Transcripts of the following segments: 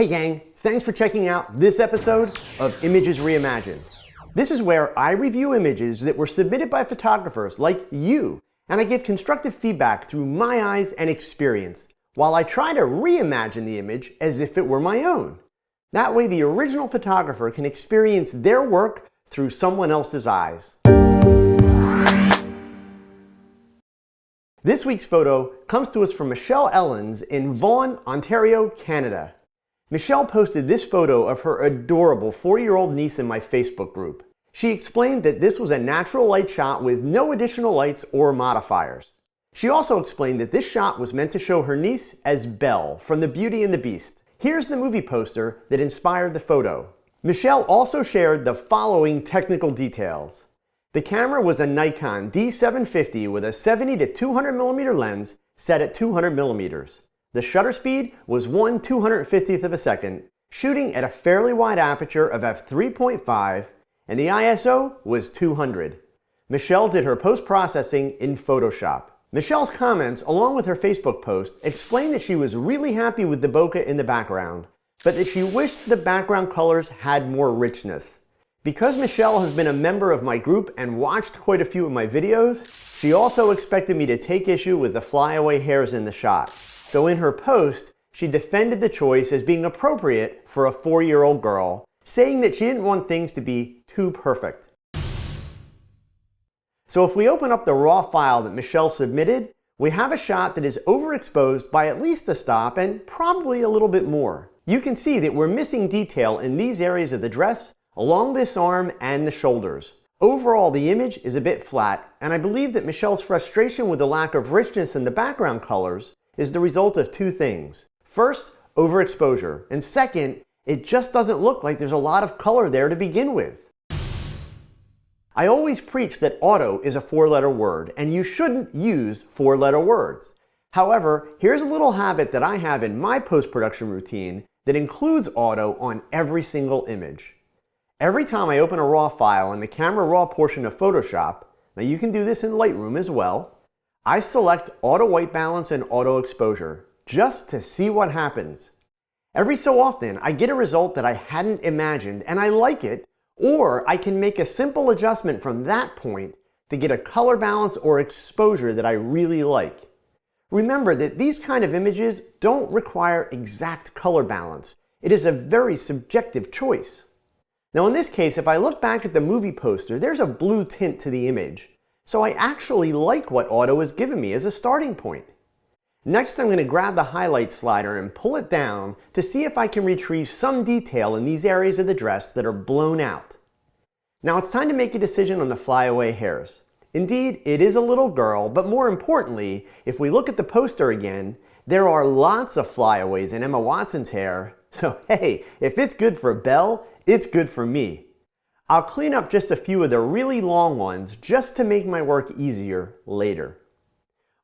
Hey gang, thanks for checking out this episode of Images Reimagined. This is where I review images that were submitted by photographers like you, and I give constructive feedback through my eyes and experience, while I try to reimagine the image as if it were my own. That way the original photographer can experience their work through someone else's eyes. This week's photo comes to us from Michelle Ellins in Vaughan, Ontario, Canada. Michelle posted this photo of her adorable 4-year-old niece in my Facebook group. She explained that this was a natural light shot with no additional lights or modifiers. She also explained that this shot was meant to show her niece as Belle from The Beauty and the Beast. Here's the movie poster that inspired the photo. Michelle also shared the following technical details. The camera was a Nikon D750 with a 70 to 200mm lens set at 200mm. The shutter speed was 1/250th of a second, shooting at a fairly wide aperture of f3.5, and the ISO was 200. Michelle did her post-processing in Photoshop. Michelle's comments, along with her Facebook post, explained that she was really happy with the bokeh in the background, but that she wished the background colors had more richness. Because Michelle has been a member of my group and watched quite a few of my videos, she also expected me to take issue with the flyaway hairs in the shot. So in her post, she defended the choice as being appropriate for a 4-year-old girl, saying that she didn't want things to be too perfect. So if we open up the raw file that Michelle submitted, we have a shot that is overexposed by at least a stop and probably a little bit more. You can see that we're missing detail in these areas of the dress, along this arm and the shoulders. Overall, the image is a bit flat, and I believe that Michelle's frustration with the lack of richness in the background colors is the result of two things. First, overexposure, and second, it just doesn't look like there's a lot of color there to begin with. I always preach that auto is a 4-letter word, and you shouldn't use 4-letter words. However, here's a little habit that I have in my post-production routine that includes auto on every single image. Every time I open a raw file in the camera raw portion of Photoshop, now you can do this in Lightroom as well, I select auto white balance and auto exposure just to see what happens. Every so often I get a result that I hadn't imagined and I like it, or I can make a simple adjustment from that point to get a color balance or exposure that I really like. Remember that these kind of images don't require exact color balance. It is a very subjective choice. Now in this case, if I look back at the movie poster, there's a blue tint to the image. So I actually like what auto has given me as a starting point. Next, I'm going to grab the highlight slider and pull it down to see if I can retrieve some detail in these areas of the dress that are blown out. Now it's time to make a decision on the flyaway hairs. Indeed, it is a little girl, but more importantly, if we look at the poster again, there are lots of flyaways in Emma Watson's hair. So hey, if it's good for Belle, it's good for me. I'll clean up just a few of the really long ones just to make my work easier later.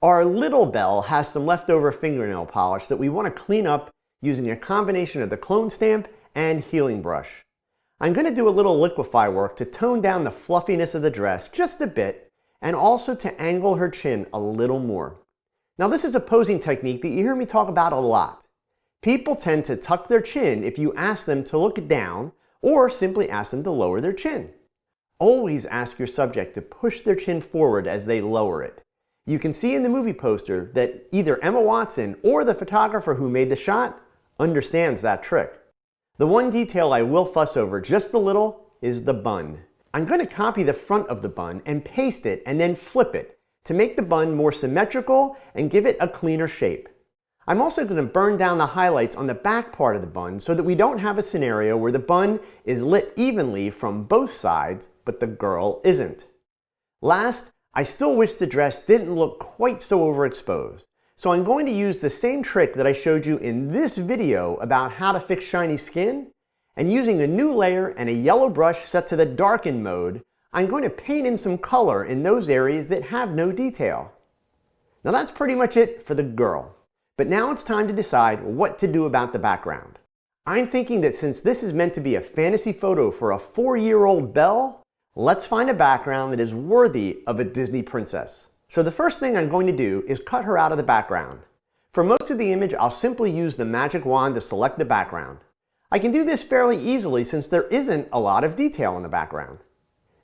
Our little Belle has some leftover fingernail polish that we want to clean up using a combination of the clone stamp and healing brush. I'm going to do a little liquify work to tone down the fluffiness of the dress just a bit and also to angle her chin a little more. Now this is a posing technique that you hear me talk about a lot. People tend to tuck their chin if you ask them to look down or simply ask them to lower their chin. Always ask your subject to push their chin forward as they lower it. You can see in the movie poster that either Emma Watson or the photographer who made the shot understands that trick. The one detail I will fuss over just a little is the bun. I'm going to copy the front of the bun and paste it and then flip it to make the bun more symmetrical and give it a cleaner shape. I'm also going to burn down the highlights on the back part of the bun so that we don't have a scenario where the bun is lit evenly from both sides, but the girl isn't. Last, I still wish the dress didn't look quite so overexposed. So I'm going to use the same trick that I showed you in this video about how to fix shiny skin, and using a new layer and a yellow brush set to the darken mode, I'm going to paint in some color in those areas that have no detail. Now that's pretty much it for the girl. But now it's time to decide what to do about the background. I'm thinking that since this is meant to be a fantasy photo for a 4-year-old Belle, let's find a background that is worthy of a Disney princess. So the first thing I'm going to do is cut her out of the background. For most of the image, I'll simply use the magic wand to select the background. I can do this fairly easily since there isn't a lot of detail in the background.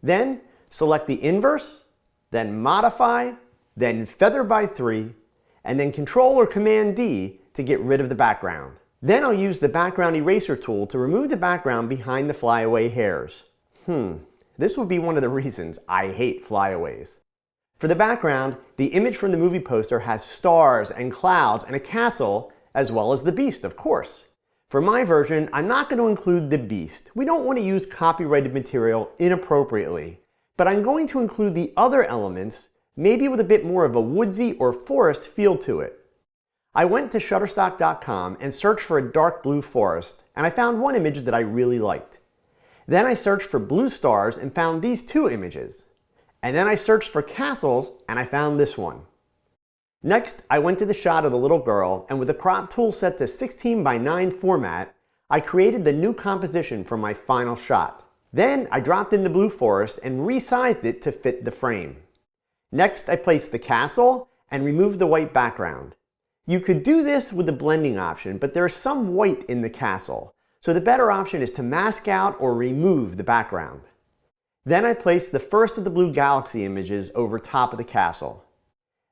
Then select the inverse, then modify, then feather by 3, and then Control or Command D to get rid of the background. Then I'll use the background eraser tool to remove the background behind the flyaway hairs. This would be one of the reasons I hate flyaways. For the background, the image from the movie poster has stars and clouds and a castle, as well as the beast, of course. For my version, I'm not going to include the beast. We don't want to use copyrighted material inappropriately. But I'm going to include the other elements, maybe with a bit more of a woodsy or forest feel to it. I went to Shutterstock.com and searched for a dark blue forest, and I found one image that I really liked. Then I searched for blue stars and found these two images. And then I searched for castles and I found this one. Next, I went to the shot of the little girl, and with the crop tool set to 16:9 format, I created the new composition for my final shot. Then I dropped in the blue forest and resized it to fit the frame. Next, I placed the castle and removed the white background. You could do this with the blending option, but there is some white in the castle, so the better option is to mask out or remove the background. Then I placed the first of the blue galaxy images over top of the castle.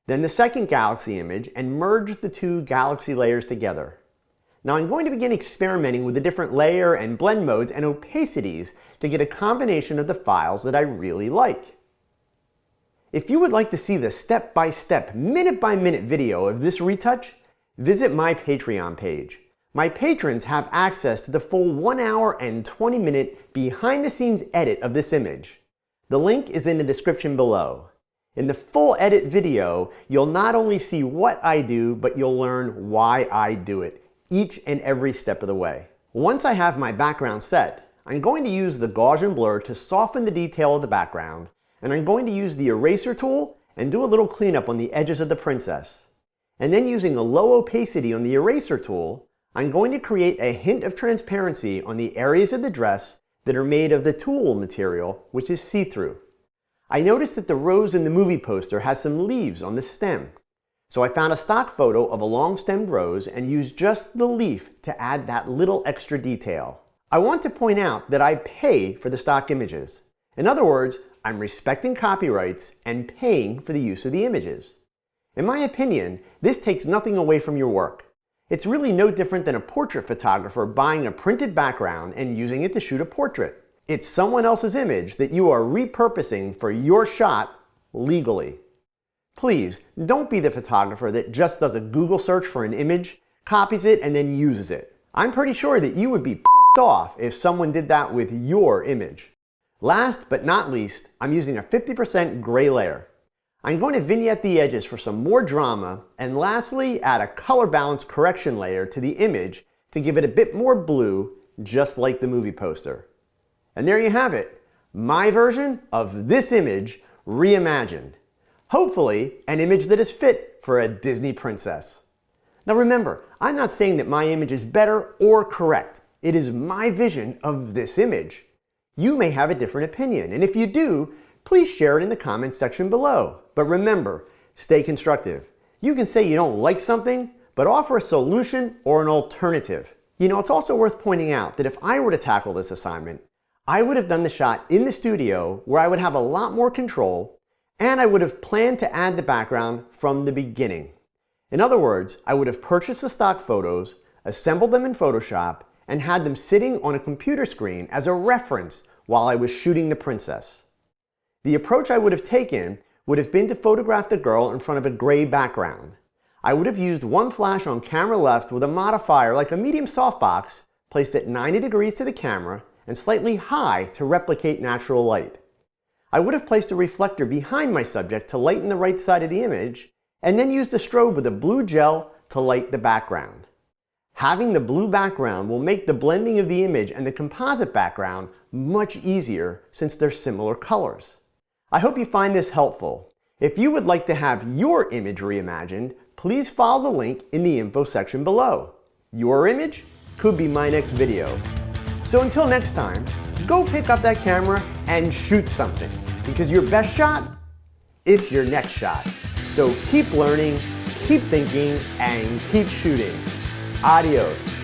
Then the second galaxy image and merged the two galaxy layers together. Now I'm going to begin experimenting with the different layer and blend modes and opacities to get a combination of the files that I really like. If you would like to see the step-by-step, minute-by-minute video of this retouch, visit my Patreon page. My patrons have access to the full 1 hour and 20-minute behind-the-scenes edit of this image. The link is in the description below. In the full edit video, you'll not only see what I do, but you'll learn why I do it, each and every step of the way. Once I have my background set, I'm going to use the Gaussian blur to soften the detail of the background, and I'm going to use the eraser tool and do a little cleanup on the edges of the princess. And then using a low opacity on the eraser tool, I'm going to create a hint of transparency on the areas of the dress that are made of the tulle material, which is see-through. I noticed that the rose in the movie poster has some leaves on the stem. So I found a stock photo of a long-stemmed rose and used just the leaf to add that little extra detail. I want to point out that I pay for the stock images. In other words, I'm respecting copyrights and paying for the use of the images. In my opinion, this takes nothing away from your work. It's really no different than a portrait photographer buying a printed background and using it to shoot a portrait. It's someone else's image that you are repurposing for your shot legally. Please, don't be the photographer that just does a Google search for an image, copies it, and then uses it. I'm pretty sure that you would be pissed off if someone did that with your image. Last but not least, I'm using a 50% gray layer. I'm going to vignette the edges for some more drama, and lastly, add a color balance correction layer to the image to give it a bit more blue, just like the movie poster. And there you have it, my version of this image reimagined. Hopefully, an image that is fit for a Disney princess. Now remember, I'm not saying that my image is better or correct. It is my vision of this image. You may have a different opinion, and if you do, please share it in the comments section below. But remember, stay constructive. You can say you don't like something, but offer a solution or an alternative. You know, it's also worth pointing out that if I were to tackle this assignment, I would have done the shot in the studio where I would have a lot more control, and I would have planned to add the background from the beginning. In other words, I would have purchased the stock photos, assembled them in Photoshop, and had them sitting on a computer screen as a reference while I was shooting the princess. The approach I would have taken would have been to photograph the girl in front of a gray background. I would have used one flash on camera left with a modifier like a medium softbox placed at 90 degrees to the camera and slightly high to replicate natural light. I would have placed a reflector behind my subject to lighten the right side of the image, and then used a strobe with a blue gel to light the background. Having the blue background will make the blending of the image and the composite background much easier since they're similar colors. I hope you find this helpful. If you would like to have your image reimagined, please follow the link in the info section below. Your image could be my next video. So until next time, go pick up that camera and shoot something, because your best shot, it's your next shot. So keep learning, keep thinking and keep shooting. Adios.